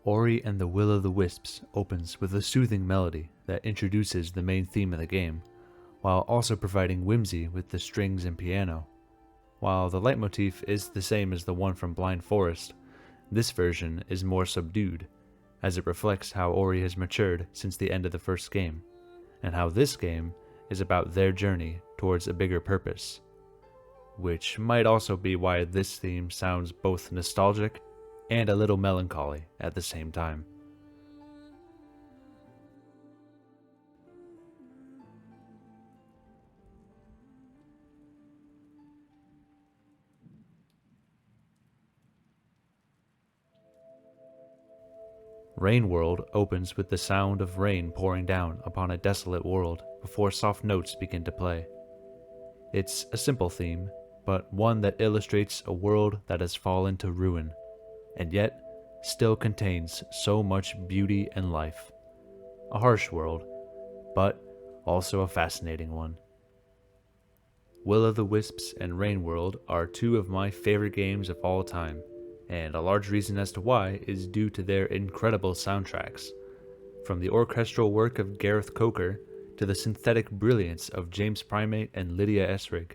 Ori and the Will of the Wisps opens with a soothing melody that introduces the main theme of the game, while also providing whimsy with the strings and piano. While the leitmotif is the same as the one from Blind Forest, this version is more subdued, as it reflects how Ori has matured since the end of the first game, and how this game is about their journey towards a bigger purpose, which might also be why this theme sounds both nostalgic and a little melancholy at the same time. Rain World opens with the sound of rain pouring down upon a desolate world before soft notes begin to play. It's a simple theme, but one that illustrates a world that has fallen to ruin, and yet still contains so much beauty and life. A harsh world, but also a fascinating one. Will of the Wisps and Rain World are two of my favorite games of all time, and a large reason as to why is due to their incredible soundtracks. From the orchestral work of Gareth Coker to the synthetic brilliance of James Primate and Lydia Esrig,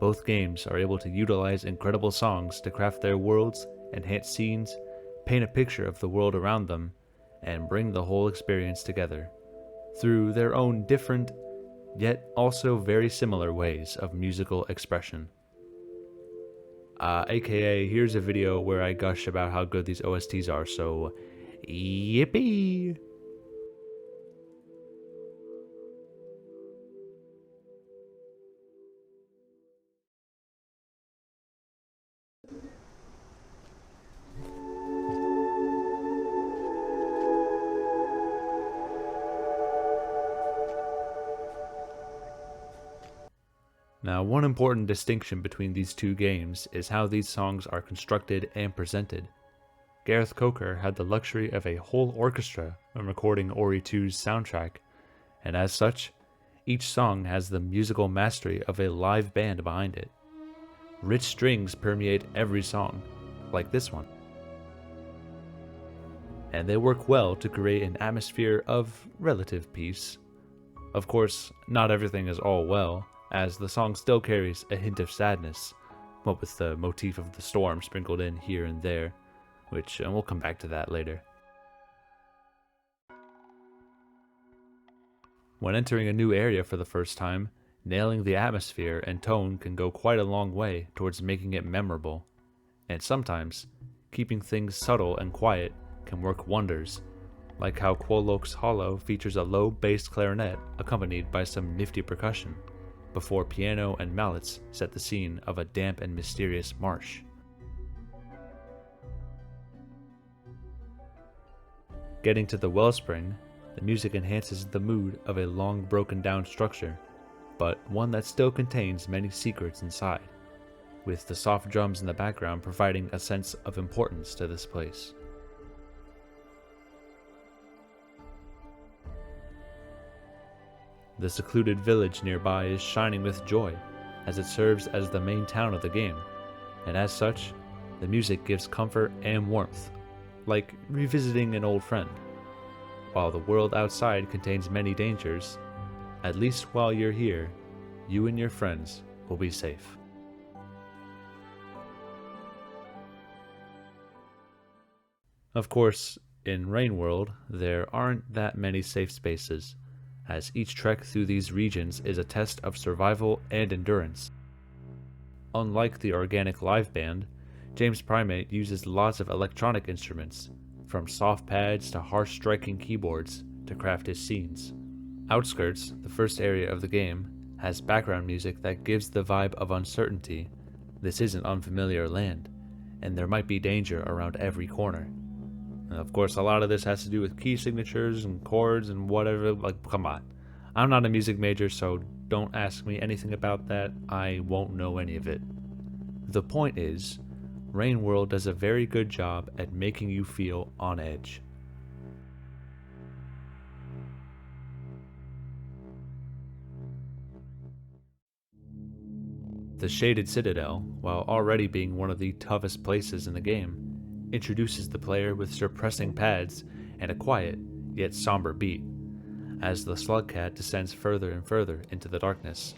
both games are able to utilize incredible songs to craft their worlds, enhance scenes, paint a picture of the world around them, and bring the whole experience together through their own different, yet also very similar ways of musical expression. AKA, here's a video where I gush about how good these OSTs are, so yippee! Now, one important distinction between these two games is how these songs are constructed and presented. Gareth Coker had the luxury of a whole orchestra when recording Ori 2's soundtrack, and as such, each song has the musical mastery of a live band behind it. Rich strings permeate every song, like this one, and they work well to create an atmosphere of relative peace. Of course, not everything is all well, as the song still carries a hint of sadness, what with the motif of the storm sprinkled in here and there, which we'll come back to that later. When entering a new area for the first time, nailing the atmosphere and tone can go quite a long way towards making it memorable, and sometimes, keeping things subtle and quiet can work wonders, like how Quolok's Hollow features a low bass clarinet accompanied by some nifty percussion, before piano and mallets set the scene of a damp and mysterious marsh. Getting to the wellspring, the music enhances the mood of a long broken down structure, but one that still contains many secrets inside, with the soft drums in the background providing a sense of importance to this place. The secluded village nearby is shining with joy, as it serves as the main town of the game, and as such, the music gives comfort and warmth, like revisiting an old friend. While the world outside contains many dangers, at least while you're here, you and your friends will be safe. Of course, in Rain World, there aren't that many safe spaces, as each trek through these regions is a test of survival and endurance. Unlike the organic live band, James Primate uses lots of electronic instruments, from soft pads to harsh striking keyboards, to craft his scenes. Outskirts, the first area of the game, has background music that gives the vibe of uncertainty. This isn't unfamiliar land, and there might be danger around every corner. And of course, a lot of this has to do with key signatures and chords and whatever, like, come on. I'm not a music major, so don't ask me anything about that, I won't know any of it. The point is, Rain World does a very good job at making you feel on edge. The Shaded Citadel, while already being one of the toughest places in the game, introduces the player with suppressing pads and a quiet, yet somber beat, as the slugcat descends further and further into the darkness.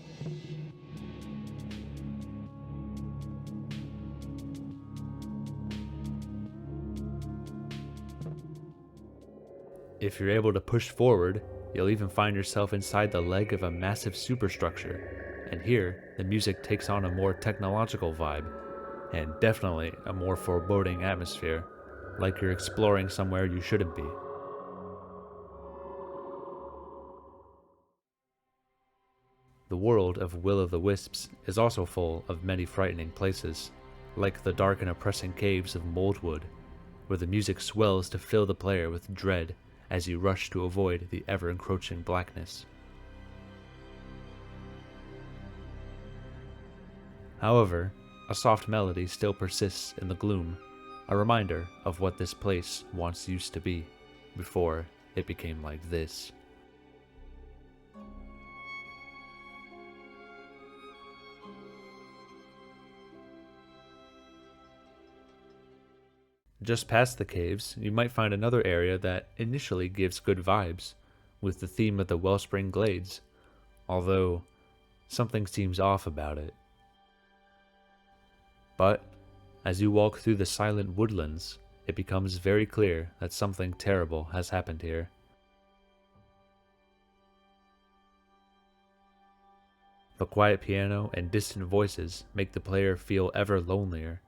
If you're able to push forward, you'll even find yourself inside the leg of a massive superstructure, and here, the music takes on a more technological vibe, and definitely a more foreboding atmosphere, like you're exploring somewhere you shouldn't be. The world of Will of the Wisps is also full of many frightening places, like the dark and oppressing caves of Moldwood, where the music swells to fill the player with dread as you rush to avoid the ever-encroaching blackness. However, a soft melody still persists in the gloom, a reminder of what this place once used to be, before it became like this. Just past the caves, you might find another area that initially gives good vibes, with the theme of the Wellspring Glades, although something seems off about it. But as you walk through the silent woodlands, it becomes very clear that something terrible has happened here. The quiet piano and distant voices make the player feel ever lonelier,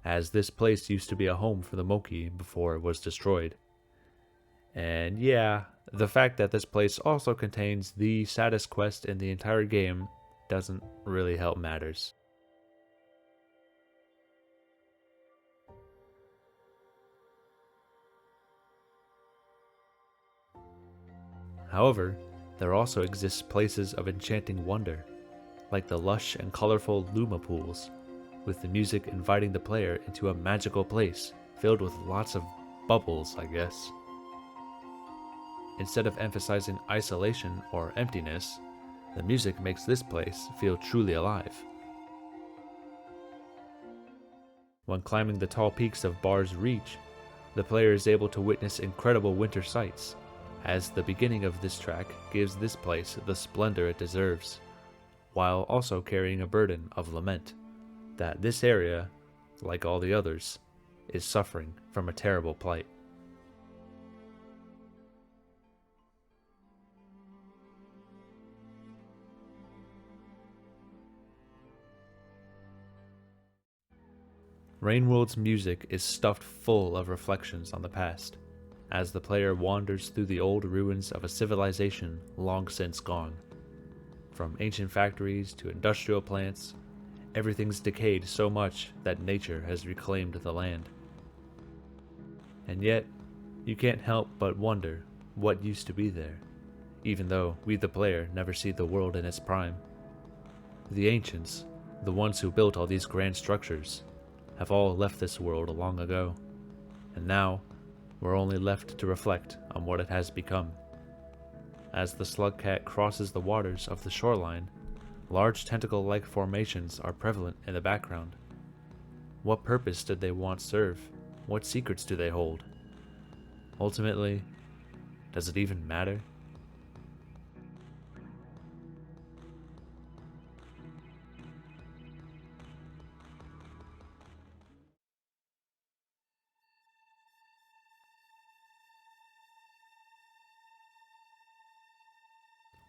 as this place used to be a home for the Moki before it was destroyed. And yeah, the fact that this place also contains the saddest quest in the entire game doesn't really help matters. However, there also exists places of enchanting wonder, like the lush and colorful Luma pools, with the music inviting the player into a magical place filled with lots of bubbles, I guess. Instead of emphasizing isolation or emptiness, the music makes this place feel truly alive. When climbing the tall peaks of Bar's Reach, the player is able to witness incredible winter sights, as the beginning of this track gives this place the splendor it deserves, while also carrying a burden of lament that this area, like all the others, is suffering from a terrible plight. Rainworld's music is stuffed full of reflections on the past, as the player wanders through the old ruins of a civilization long since gone. From ancient factories to industrial plants, everything's decayed so much that nature has reclaimed the land. And yet, you can't help but wonder what used to be there, even though we the player never see the world in its prime. The ancients, the ones who built all these grand structures, have all left this world long ago, and now we're only left to reflect on what it has become. As the slugcat crosses the waters of the shoreline, large tentacle-like formations are prevalent in the background. What purpose did they once serve? What secrets do they hold? Ultimately, does it even matter?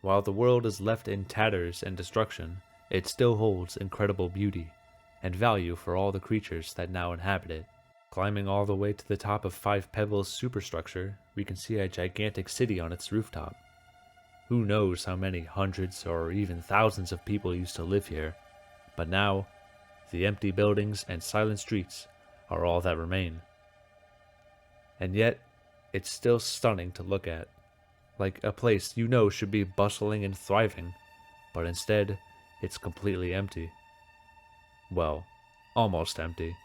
While the world is left in tatters and destruction, it still holds incredible beauty and value for all the creatures that now inhabit it. Climbing all the way to the top of Five Pebbles' superstructure, we can see a gigantic city on its rooftop. Who knows how many hundreds or even thousands of people used to live here, but now, the empty buildings and silent streets are all that remain. And yet, it's still stunning to look at, like a place you know should be bustling and thriving, but instead, it's completely empty. Well, almost empty,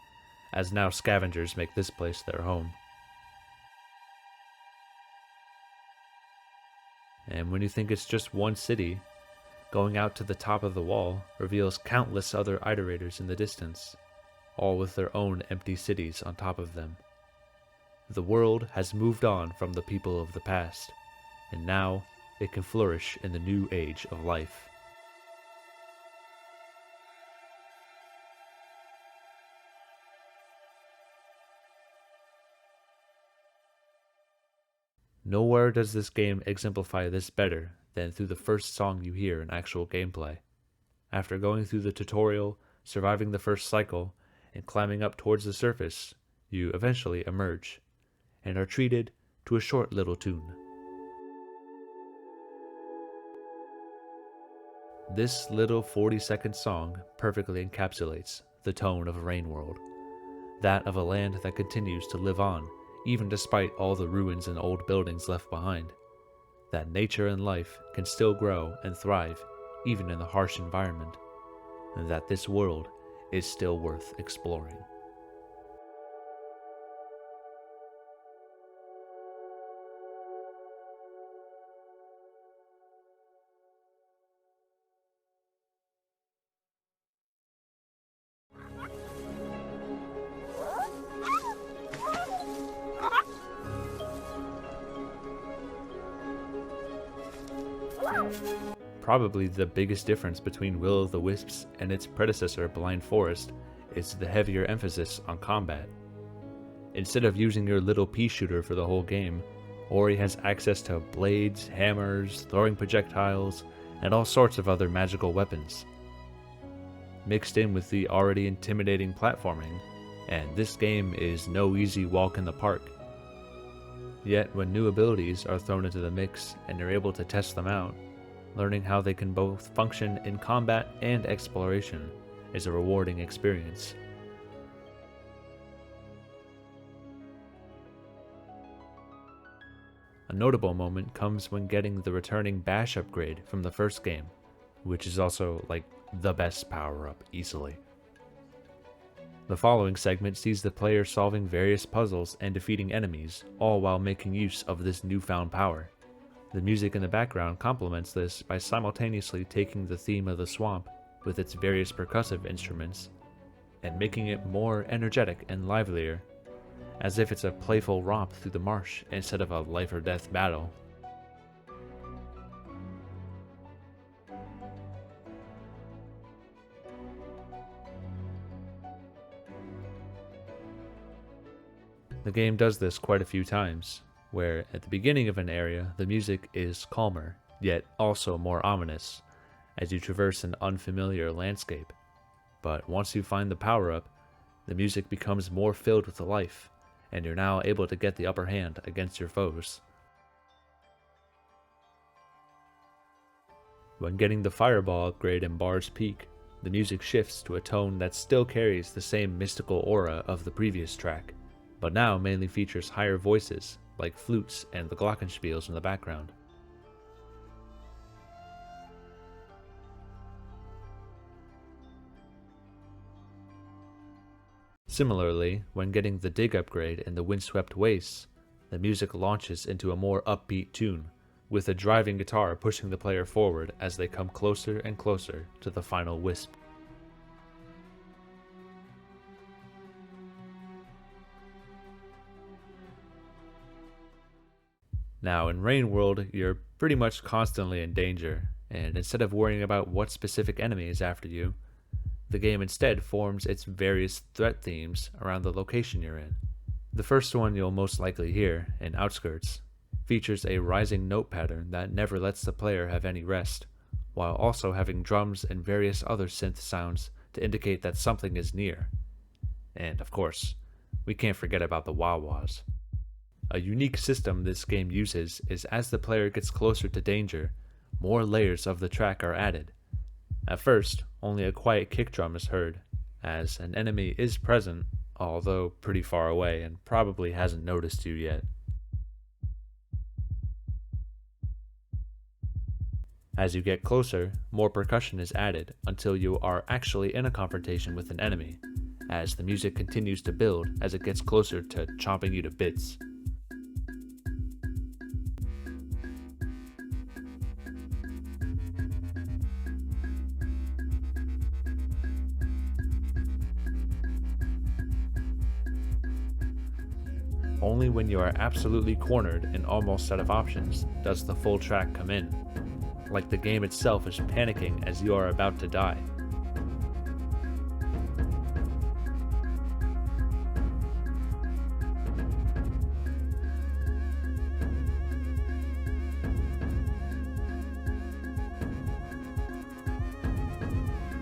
as now scavengers make this place their home. And when you think it's just one city, going out to the top of the wall reveals countless other iterators in the distance, all with their own empty cities on top of them. The world has moved on from the people of the past, and now it can flourish in the new age of life. Nowhere does this game exemplify this better than through the first song you hear in actual gameplay. After going through the tutorial, surviving the first cycle, and climbing up towards the surface, you eventually emerge, and are treated to a short little tune. This little 40-second song perfectly encapsulates the tone of Rain World, that of a land that continues to live on even despite all the ruins and old buildings left behind, that nature and life can still grow and thrive even in the harsh environment, and that this world is still worth exploring. Probably the biggest difference between Will of the Wisps and its predecessor Blind Forest is the heavier emphasis on combat. Instead of using your little pea shooter for the whole game, Ori has access to blades, hammers, throwing projectiles, and all sorts of other magical weapons. Mixed in with the already intimidating platforming, and this game is no easy walk in the park. Yet when new abilities are thrown into the mix and you're able to test them out, learning how they can both function in combat and exploration is a rewarding experience. A notable moment comes when getting the returning Bash upgrade from the first game, which is also like the best power-up easily. The following segment sees the player solving various puzzles and defeating enemies, all while making use of this newfound power. The music in the background complements this by simultaneously taking the theme of the swamp with its various percussive instruments and making it more energetic and livelier, as if it's a playful romp through the marsh instead of a life or death battle. The game does this quite a few times, where at the beginning of an area the music is calmer, yet also more ominous, as you traverse an unfamiliar landscape. But once you find the power-up, the music becomes more filled with life, and you're now able to get the upper hand against your foes. When getting the Fireball upgrade in Bar's Peak, the music shifts to a tone that still carries the same mystical aura of the previous track, but now mainly features higher voices, like flutes and the glockenspiels in the background. Similarly, when getting the Dig upgrade in the Windswept Wastes, the music launches into a more upbeat tune, with a driving guitar pushing the player forward as they come closer and closer to the final wisp. Now, in Rain World, you're pretty much constantly in danger, and instead of worrying about what specific enemy is after you, the game instead forms its various threat themes around the location you're in. The first one you'll most likely hear, in Outskirts, features a rising note pattern that never lets the player have any rest, while also having drums and various other synth sounds to indicate that something is near. And of course, we can't forget about the wah-wahs. A unique system this game uses is as the player gets closer to danger, more layers of the track are added. At first, only a quiet kick drum is heard, as an enemy is present, although pretty far away and probably hasn't noticed you yet. As you get closer, more percussion is added until you are actually in a confrontation with an enemy, as the music continues to build as it gets closer to chomping you to bits. only when you are absolutely cornered and almost out of options does the full track come in, like the game itself is panicking as you are about to die.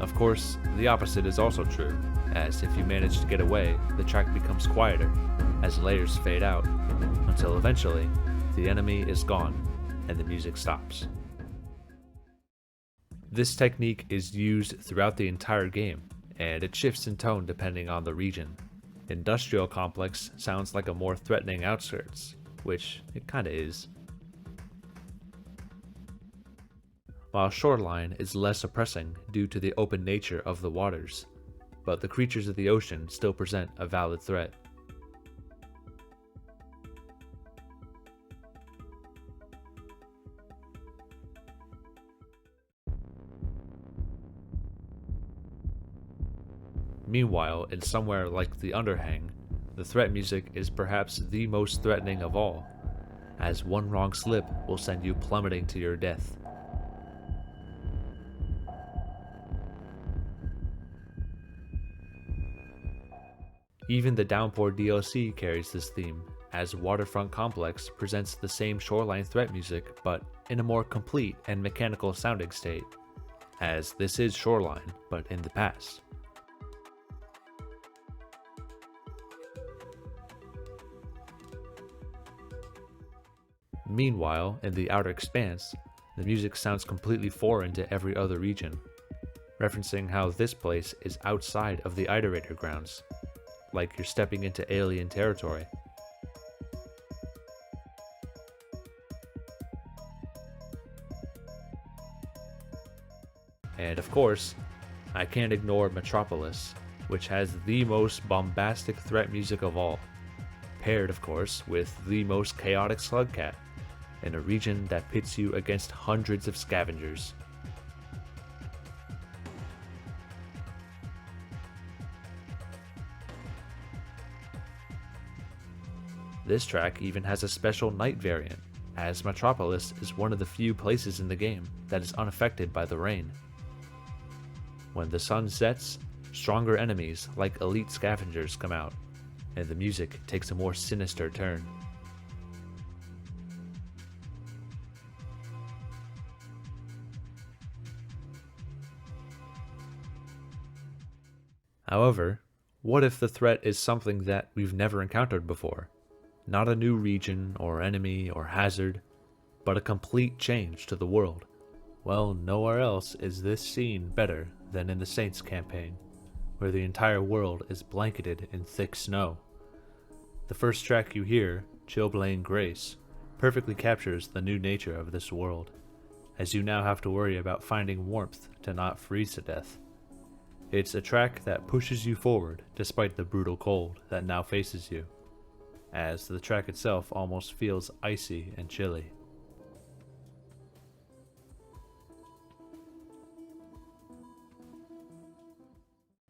Of course, the opposite is also true, as if you manage to get away, the track becomes quieter, as layers fade out, until eventually, the enemy is gone, and the music stops. This technique is used throughout the entire game, and it shifts in tone depending on the region. Industrial Complex sounds like a more threatening outskirts, which it kinda is, while Shoreline is less oppressing due to the open nature of the waters, but the creatures of the ocean still present a valid threat. Meanwhile, in somewhere like the Underhang, the threat music is perhaps the most threatening of all, as one wrong slip will send you plummeting to your death. Even the Downpour DLC carries this theme, as Waterfront Complex presents the same shoreline threat music but in a more complete and mechanical sounding state, as this is Shoreline but in the past. Meanwhile, in the Outer Expanse, the music sounds completely foreign to every other region, referencing how this place is outside of the Iterator grounds, like you're stepping into alien territory. And of course, I can't ignore Metropolis, which has the most bombastic threat music of all, paired of course with the most chaotic Slugcat, in a region that pits you against hundreds of scavengers. This track even has a special night variant, as Metropolis is one of the few places in the game that is unaffected by the rain. When the sun sets, stronger enemies like elite scavengers come out, and the music takes a more sinister turn. However, what if the threat is something that we've never encountered before? Not a new region or enemy or hazard, but a complete change to the world. Well, nowhere else is this scene better than in the Saints campaign, where the entire world is blanketed in thick snow. The first track you hear, Chilblain Grace, perfectly captures the new nature of this world, as you now have to worry about finding warmth to not freeze to death. It's a track that pushes you forward despite the brutal cold that now faces you, as the track itself almost feels icy and chilly.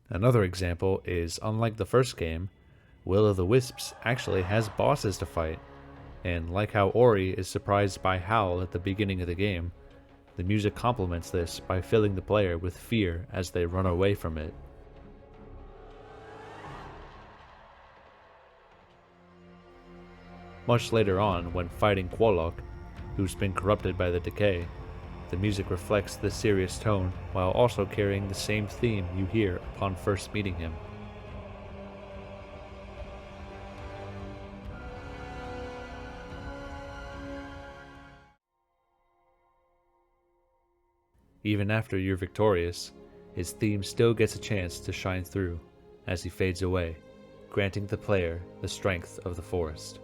Another example is, unlike the first game, Will o' the Wisps actually has bosses to fight, and like how Ori is surprised by Howl at the beginning of the game, the music complements this by filling the player with fear as they run away from it. Much later on, when fighting Quolok, who's been corrupted by the decay, the music reflects the serious tone while also carrying the same theme you hear upon first meeting him. Even after you're victorious, his theme still gets a chance to shine through as he fades away, granting the player the strength of the forest.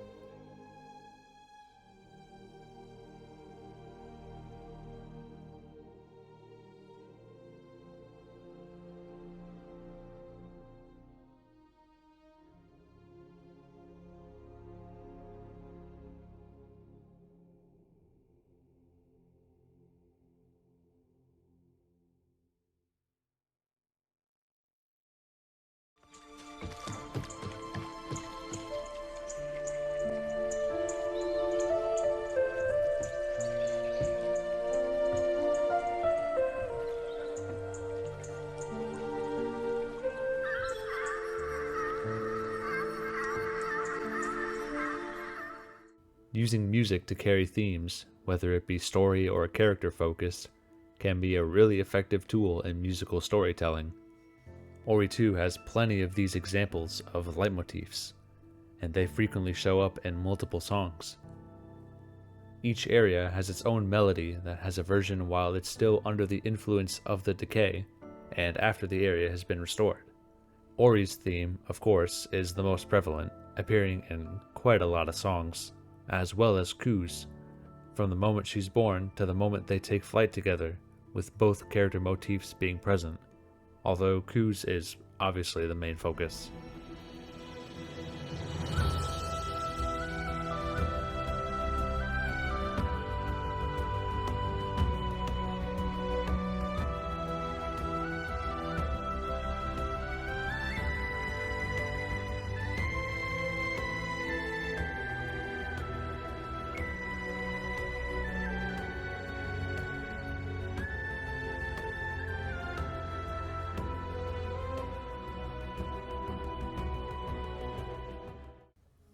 Using music to carry themes, whether it be story or character focused, can be a really effective tool in musical storytelling. Ori 2 has plenty of these examples of leitmotifs, and they frequently show up in multiple songs. Each area has its own melody that has a version while it's still under the influence of the decay, and after the area has been restored. Ori's theme, of course, is the most prevalent, appearing in quite a lot of songs, as well as Ku's, from the moment she's born to the moment they take flight together, with both character motifs being present, although Ku's is obviously the main focus.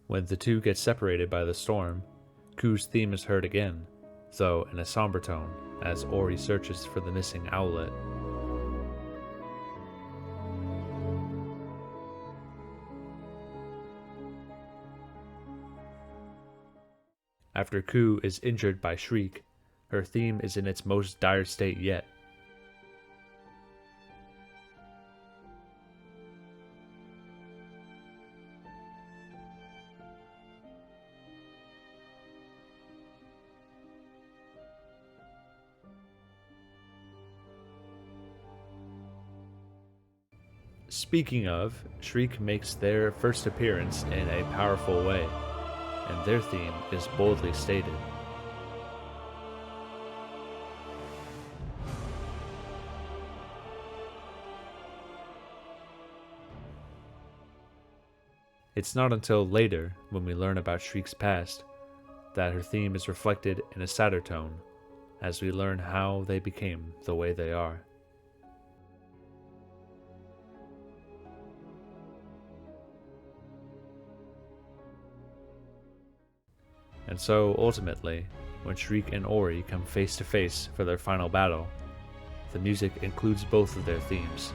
When the two get separated by the storm, Ku's theme is heard again, though in a somber tone, as Ori searches for the missing owlet. After Ku is injured by Shriek, her theme is in its most dire state yet. Speaking of, Shriek makes their first appearance in a powerful way, and their theme is boldly stated. It's not until later, when we learn about Shriek's past, that her theme is reflected in a sadder tone, as we learn how they became the way they are. And so, ultimately, when Shriek and Ori come face to face for their final battle, the music includes both of their themes,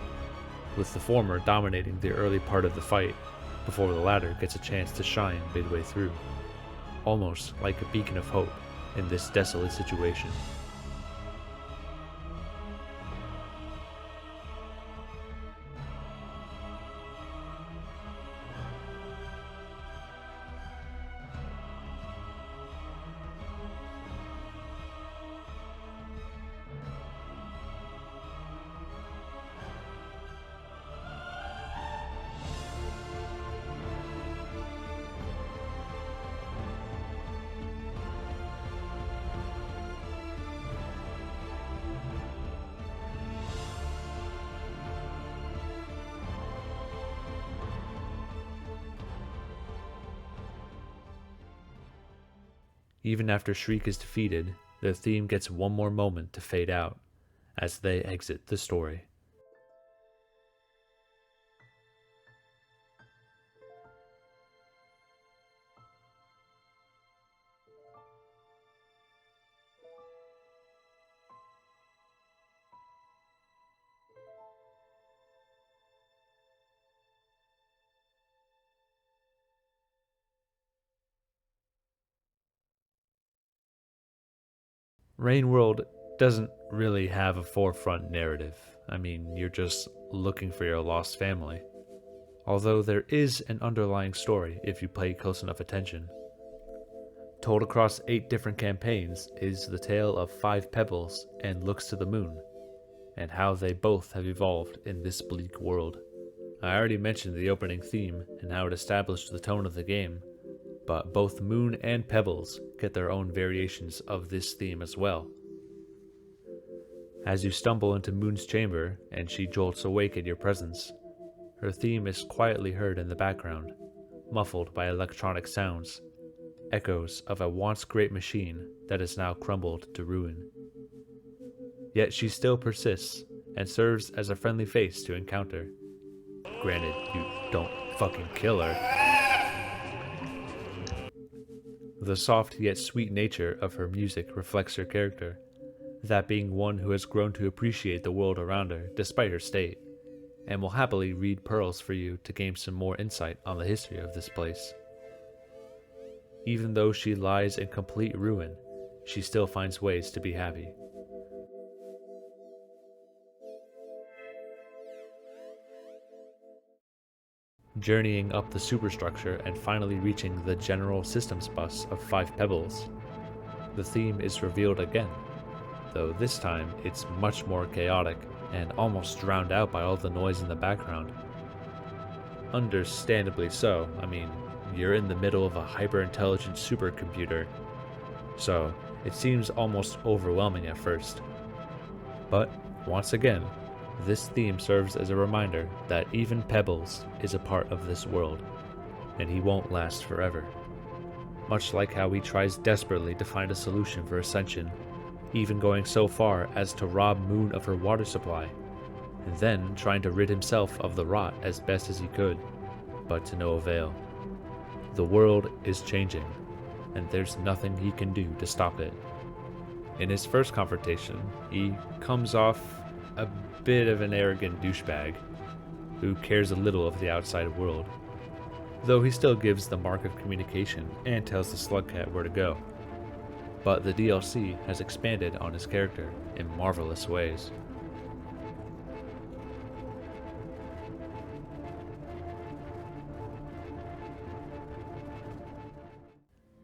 with the former dominating the early part of the fight before the latter gets a chance to shine midway through, almost like a beacon of hope in this desolate situation. Even after Shriek is defeated, their theme gets one more moment to fade out as they exit the story. Rain World doesn't really have a forefront narrative. I mean, you're just looking for your lost family. Although there is an underlying story if you pay close enough attention. Told across 8 different campaigns is the tale of 5 pebbles and Looks to the Moon, and how they both have evolved in this bleak world. I already mentioned the opening theme and how it established the tone of the game, but both Moon and Pebbles get their own variations of this theme as well. As you stumble into Moon's chamber and she jolts awake in your presence, her theme is quietly heard in the background, muffled by electronic sounds, echoes of a once great machine that is now crumbled to ruin. Yet she still persists and serves as a friendly face to encounter. Granted, you don't fucking kill her. The soft yet sweet nature of her music reflects her character, that being one who has grown to appreciate the world around her despite her state, and will happily read pearls for you to gain some more insight on the history of this place. Even though she lies in complete ruin, she still finds ways to be happy. Journeying up the superstructure and finally reaching the general systems bus of 5 pebbles, the theme is revealed again, though this time it's much more chaotic and almost drowned out by all the noise in the background. Understandably so. I mean, you're in the middle of a hyper-intelligent supercomputer, so it seems almost overwhelming at first. But once again, this theme serves as a reminder that even Pebbles is a part of this world, and he won't last forever. Much like how he tries desperately to find a solution for Ascension, even going so far as to rob Moon of her water supply, and then trying to rid himself of the rot as best as he could, but to no avail. The world is changing, and there's nothing he can do to stop it. In his first confrontation, he comes off a bit of an arrogant douchebag who cares a little of the outside world, though he still gives the mark of communication and tells the Slugcat where to go. But the DLC has expanded on his character in marvelous ways.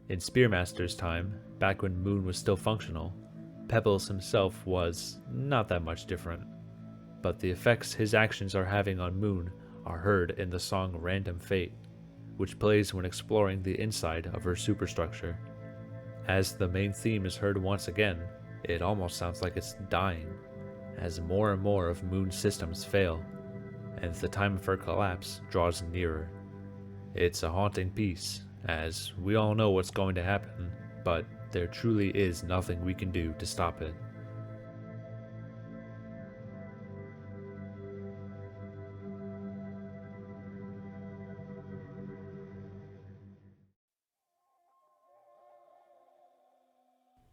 In Spearmaster's time, back when Moon was still functional, Pebbles himself was not that much different, but the effects his actions are having on Moon are heard in the song Random Fate, which plays when exploring the inside of her superstructure. As the main theme is heard once again, it almost sounds like it's dying, as more and more of Moon's systems fail, and the time of her collapse draws nearer. It's a haunting piece, as we all know what's going to happen, but there truly is nothing we can do to stop it.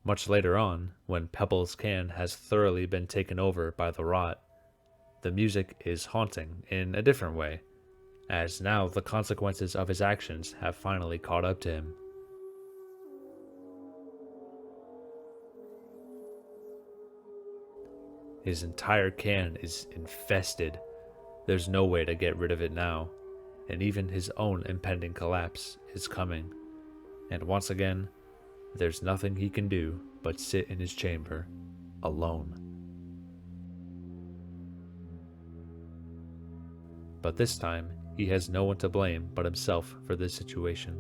Much later on, when Pebbles' can has thoroughly been taken over by the rot, the music is haunting in a different way, as now the consequences of his actions have finally caught up to him. His entire can is infested. There's no way to get rid of it now, and even his own impending collapse is coming. And once again, there's nothing he can do but sit in his chamber, alone. But this time, he has no one to blame but himself for this situation,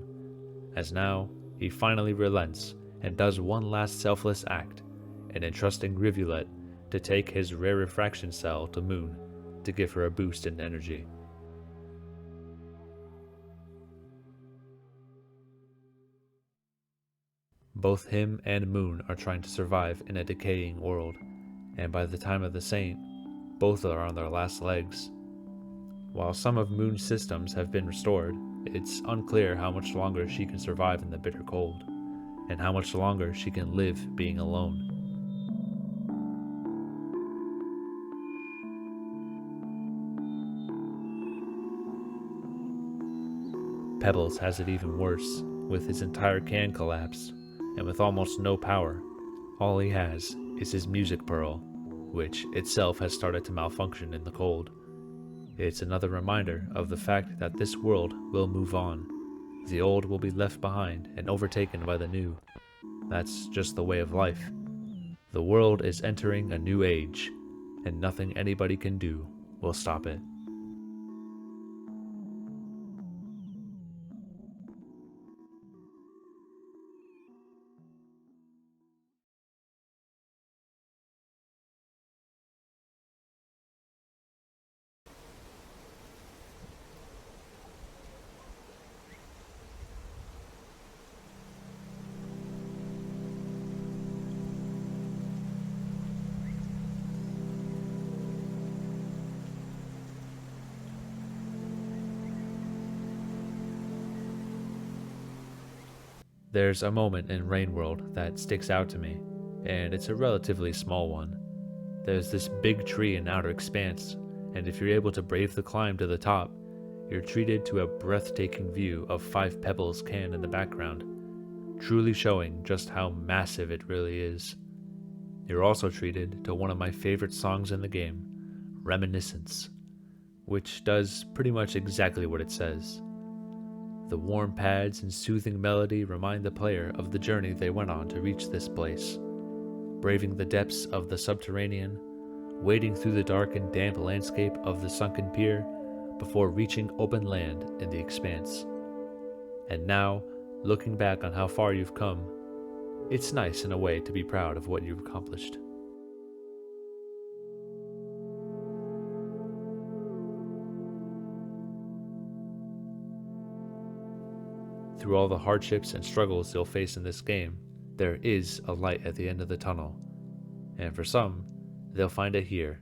as now he finally relents and does one last selfless act in entrusting Rivulet to take his rare refraction cell to Moon to give her a boost in energy. Both him and Moon are trying to survive in a decaying world, and by the time of the Saint, both are on their last legs. While some of Moon's systems have been restored, it's unclear how much longer she can survive in the bitter cold, and how much longer she can live being alone. Pebbles has it even worse, with his entire can collapsed, and with almost no power. All he has is his music pearl, which itself has started to malfunction in the cold. It's another reminder of the fact that this world will move on. The old will be left behind and overtaken by the new. That's just the way of life. The world is entering a new age, and nothing anybody can do will stop it. There's a moment in Rain World that sticks out to me, and it's a relatively small one. There's this big tree in outer expanse, and if you're able to brave the climb to the top, you're treated to a breathtaking view of 5 Pebbles Can in the background, truly showing just how massive it really is. You're also treated to one of my favorite songs in the game, Reminiscence, which does pretty much exactly what it says. The warm pads and soothing melody remind the player of the journey they went on to reach this place, braving the depths of the subterranean, wading through the dark and damp landscape of the sunken pier before reaching open land in the expanse. And now, looking back on how far you've come, it's nice in a way to be proud of what you've accomplished. Through all the hardships and struggles you'll face in this game, there is a light at the end of the tunnel, and for some, they'll find it here,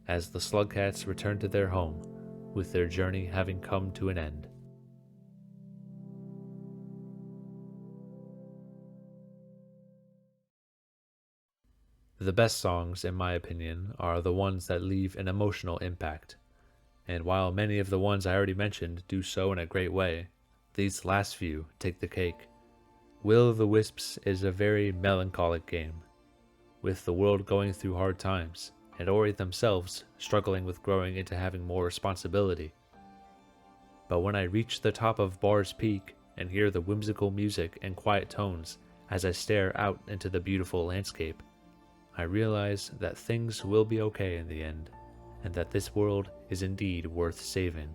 as the Slugcats return to their home, with their journey having come to an end. The best songs, in my opinion, are the ones that leave an emotional impact, and while many of the ones I already mentioned do so in a great way, these last few take the cake. Will of the Wisps is a very melancholic game, with the world going through hard times, and Ori themselves struggling with growing into having more responsibility. But when I reach the top of Bar's Peak and hear the whimsical music and quiet tones as I stare out into the beautiful landscape, I realize that things will be okay in the end, and that this world is indeed worth saving.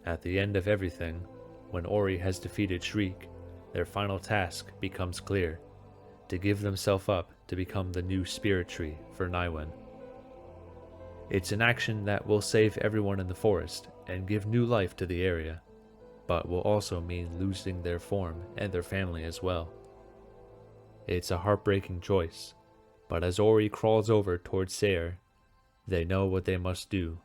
At the end of everything, when Ori has defeated Shriek, their final task becomes clear: to give themselves up to become the new spirit tree for Naiwen. It's an action that will save everyone in the forest and give new life to the area, but will also mean losing their form and their family as well. It's a heartbreaking choice, but as Ori crawls over towards Sayre, they know what they must do.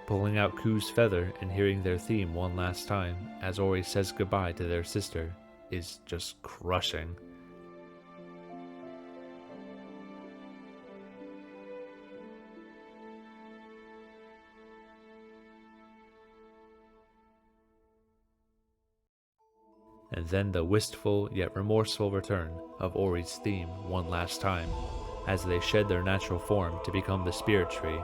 Pulling out Ku's feather and hearing their theme one last time as Ori says goodbye to their sister is just crushing. And then the wistful yet remorseful return of Ori's theme one last time as they shed their natural form to become the spirit tree.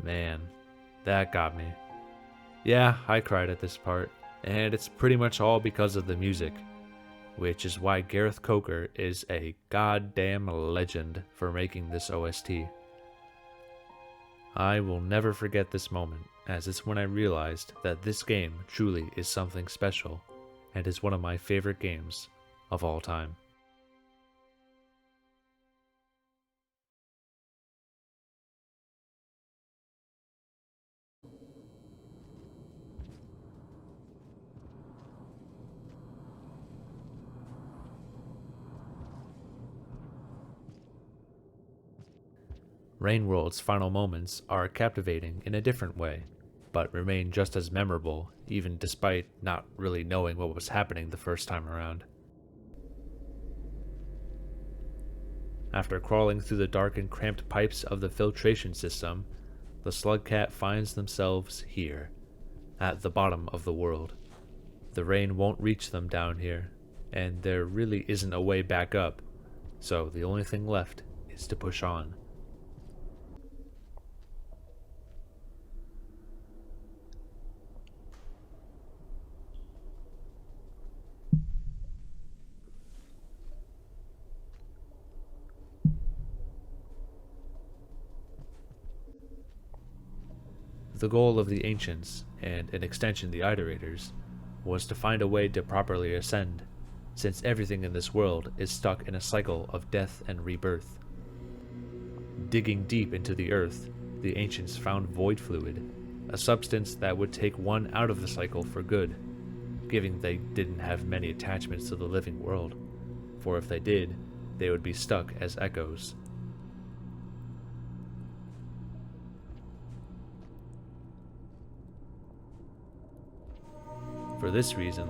Man, that got me. Yeah, I cried at this part, and it's pretty much all because of the music, which is why Gareth Coker is a goddamn legend for making this OST. I will never forget this moment, as it's when I realized that this game truly is something special, and is one of my favorite games of all time. Rain World's final moments are captivating in a different way, but remain just as memorable, even despite not really knowing what was happening the first time around. After crawling through the dark and cramped pipes of the filtration system, the Slugcat finds themselves here, at the bottom of the world. The rain won't reach them down here, and there really isn't a way back up, so the only thing left is to push on. The goal of the ancients, and in extension the iterators, was to find a way to properly ascend, since everything in this world is stuck in a cycle of death and rebirth. Digging deep into the earth, the ancients found void fluid, a substance that would take one out of the cycle for good, given they didn't have many attachments to the living world, for if they did, they would be stuck as echoes. For this reason,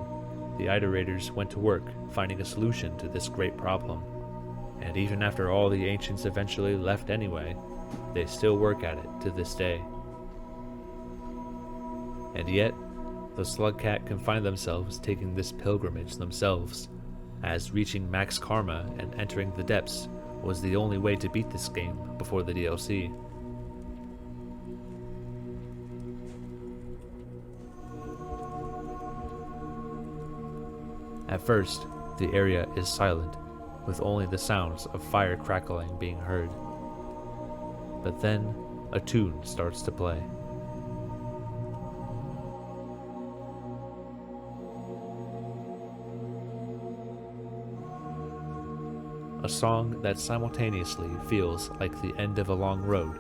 the iterators went to work finding a solution to this great problem, and even after all the ancients eventually left anyway, they still work at it to this day. And yet, the Slugcat can find themselves taking this pilgrimage themselves, as reaching max karma and entering the depths was the only way to beat this game before the DLC. At first, the area is silent, with only the sounds of fire crackling being heard. But then, a tune starts to play. A song that simultaneously feels like the end of a long road,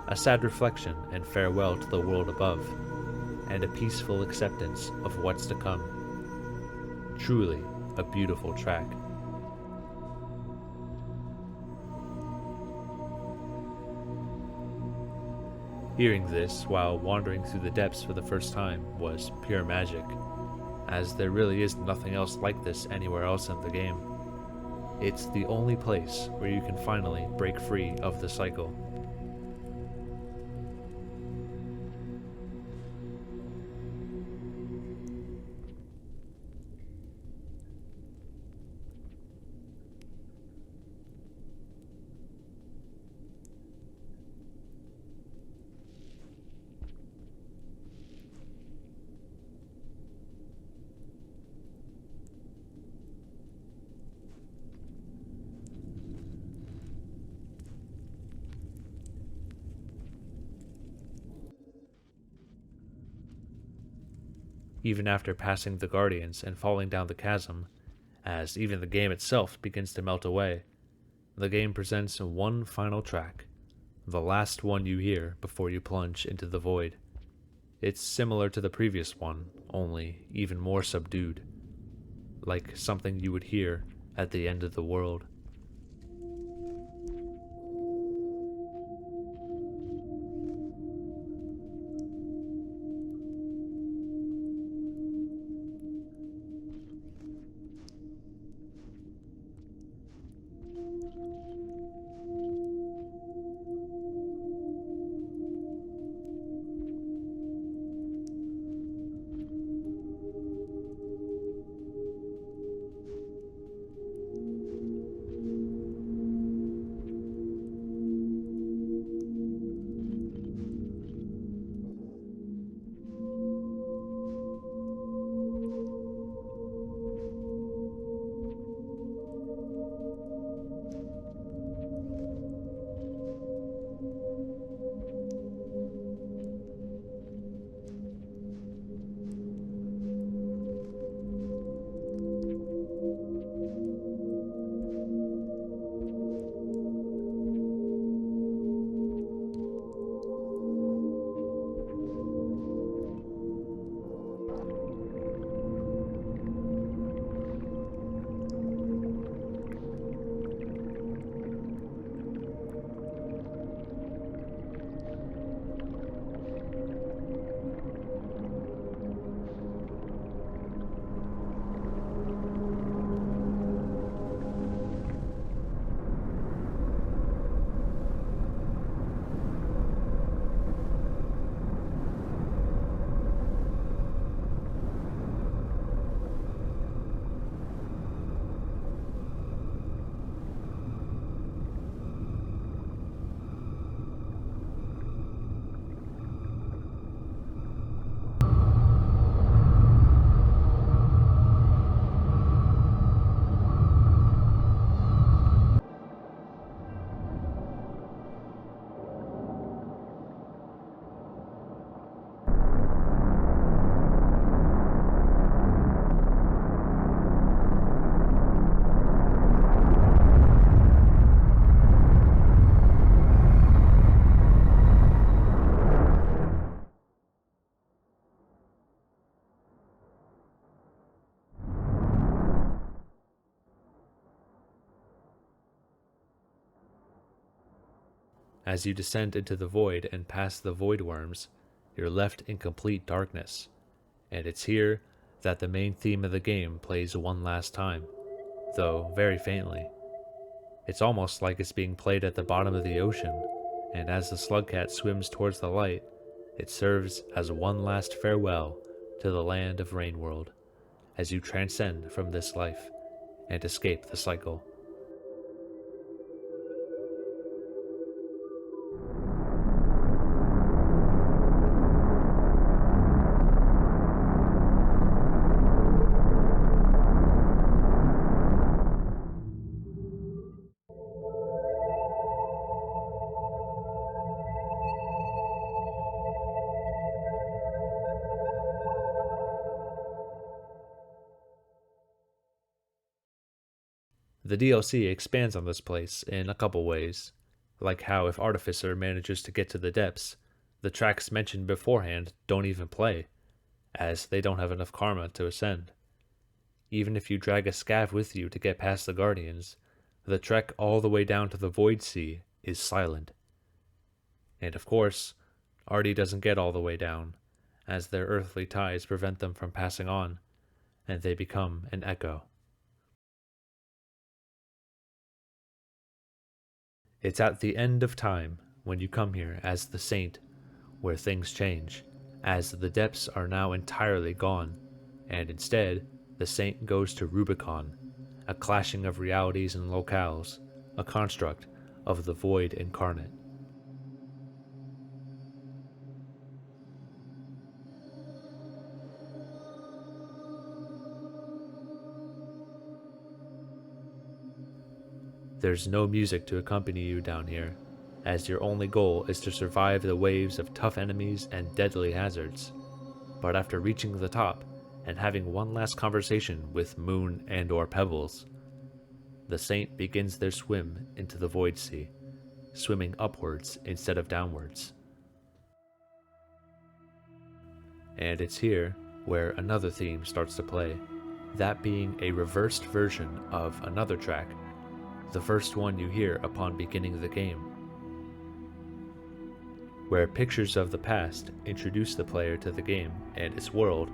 a sad reflection and farewell to the world above, and a peaceful acceptance of what's to come. Truly a beautiful track. Hearing this while wandering through the depths for the first time was pure magic, as there really is nothing else like this anywhere else in the game. It's the only place where you can finally break free of the cycle. Even after passing the Guardians and falling down the chasm, as even the game itself begins to melt away, the game presents one final track, the last one you hear before you plunge into the void. It's similar to the previous one, only even more subdued, like something you would hear at the end of the world. As you descend into the void and pass the void worms, you're left in complete darkness, and it's here that the main theme of the game plays one last time, though very faintly. It's almost like it's being played at the bottom of the ocean, and as the slugcat swims towards the light, it serves as one last farewell to the land of Rain World, as you transcend from this life and escape the cycle. The DLC expands on this place in a couple ways, like how if Artificer manages to get to the depths, the tracks mentioned beforehand don't even play, as they don't have enough karma to ascend. Even if you drag a scav with you to get past the Guardians, the trek all the way down to the Void Sea is silent. And of course, Artie doesn't get all the way down, as their earthly ties prevent them from passing on, and they become an echo. It's at the end of time when you come here as the Saint, where things change, as the depths are now entirely gone, and instead, the Saint goes to Rubicon, a clashing of realities and locales, a construct of the Void incarnate. There's no music to accompany you down here, as your only goal is to survive the waves of tough enemies and deadly hazards. But after reaching the top, and having one last conversation with Moon and/or Pebbles, the Saint begins their swim into the Void Sea, swimming upwards instead of downwards. And it's here where another theme starts to play, that being a reversed version of another track, the first one you hear upon beginning the game. Where pictures of the past introduce the player to the game and its world,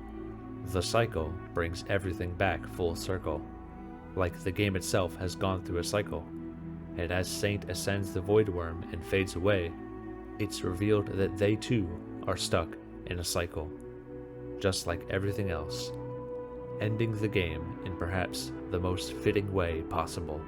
the cycle brings everything back full circle, like the game itself has gone through a cycle, and as Saint ascends the Void Worm and fades away, it's revealed that they too are stuck in a cycle, just like everything else, ending the game in perhaps the most fitting way possible.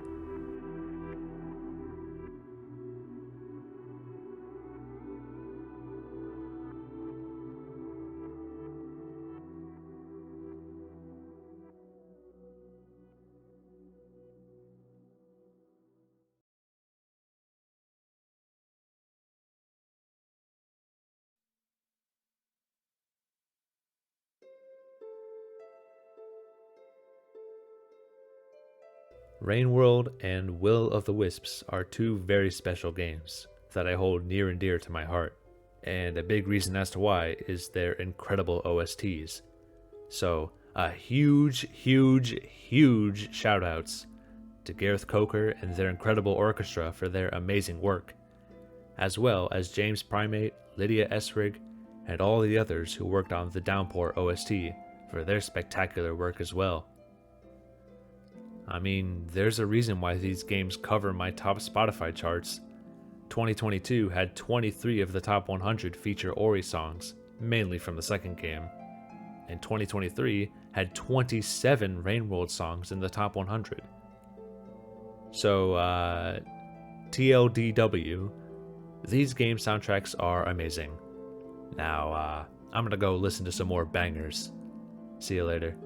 Rain World and Will of the Wisps are two very special games that I hold near and dear to my heart, and a big reason as to why is their incredible OSTs. So, a huge shoutouts to Gareth Coker and their incredible orchestra for their amazing work, as well as James Primate, Lydia Esrig, and all the others who worked on the Downpour OST for their spectacular work as well. I mean, there's a reason why these games cover my top Spotify charts. 2022 had 23 of the top 100 feature Ori songs, mainly from the second game, and 2023 had 27 Rain World songs in the top 100. So, TLDW, these game soundtracks are amazing. Now, I'm gonna go listen to some more bangers. See you later.